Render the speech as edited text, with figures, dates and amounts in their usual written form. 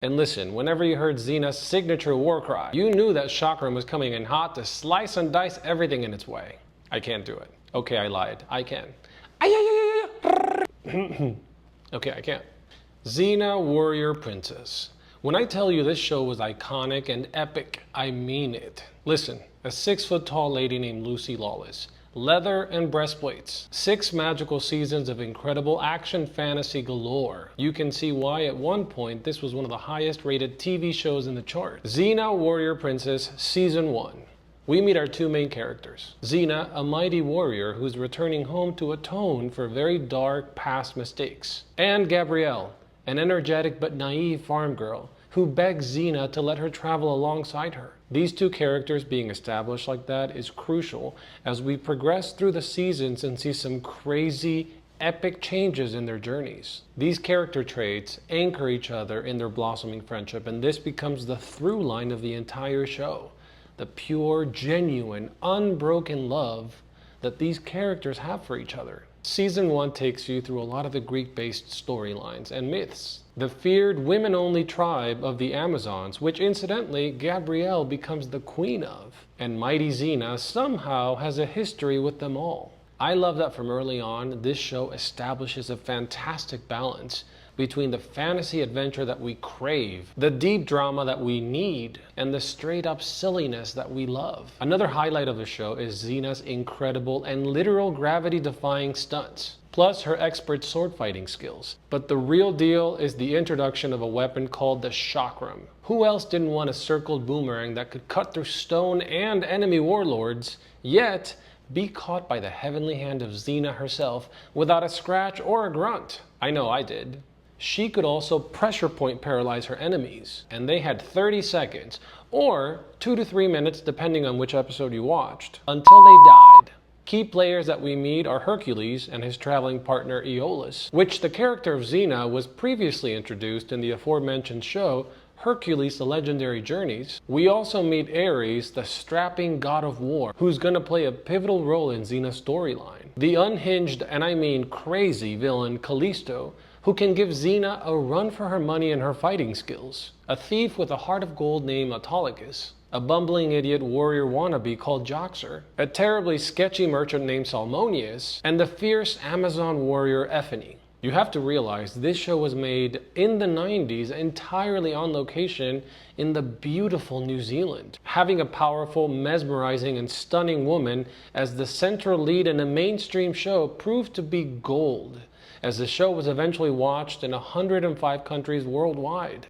And listen, whenever you heard Xena's signature war cry, you knew that Chakram was coming in hot to slice and dice everything in its way. I can't do it. Okay, I lied. I can. Okay, I can't. Xena, Warrior Princess. When I tell you this show was iconic and epic, I mean it. Listen, a 6-foot-tall lady named Lucy Lawless. Leather and breastplates. 6 magical seasons of incredible action fantasy galore. You can see why at one point this was one of the highest rated TV shows in the chart. Xena, Warrior Princess, Season 1. We meet our 2 main characters. Xena, a mighty warrior who's returning home to atone for very dark past mistakes. And Gabrielle, an energetic but naive farm girl who begs Xena to let her travel alongside her. These 2 characters being established like that is crucial as we progress through the seasons and see some crazy, epic changes in their journeys. These character traits anchor each other in their blossoming friendship, and this becomes the through line of the entire show. The pure, genuine, unbroken love that these characters have for each other. Season 1 takes you through a lot of the Greek-based storylines and myths. The feared women-only tribe of the Amazons, which incidentally Gabrielle becomes the queen of. And mighty Xena somehow has a history with them all. I love that from early on, this show establishes a fantastic balance between the fantasy adventure that we crave, the deep drama that we need, and the straight-up silliness that we love. Another highlight of the show is Xena's incredible and literal gravity-defying stunts, plus her expert sword-fighting skills. But the real deal is the introduction of a weapon called the Chakram. Who else didn't want a circled boomerang that could cut through stone and enemy warlords, yet be caught by the heavenly hand of Xena herself without a scratch or a grunt? I know I did. She could also pressure point paralyze her enemies, and they had 30 seconds, or 2 to 3 minutes depending on which episode you watched, until they died. Key players that we meet are Hercules and his traveling partner Aeolus, which the character of Xena was previously introduced in the aforementioned show, Hercules: The Legendary Journeys. We also meet Ares, the strapping god of war, who's gonna play a pivotal role in Xena's storyline. The unhinged, and I mean crazy, villain Callisto, who can give Xena a run for her money and her fighting skills. A thief with a heart of gold named Autolycus. A bumbling idiot warrior wannabe called Joxer. A terribly sketchy merchant named Salmonius. And the fierce Amazon warrior Ephany. You have to realize this show was made in the 90s entirely on location in the beautiful New Zealand. Having a powerful, mesmerizing, and stunning woman as the central lead in a mainstream show proved to be gold, as the show was eventually watched in 105 countries worldwide.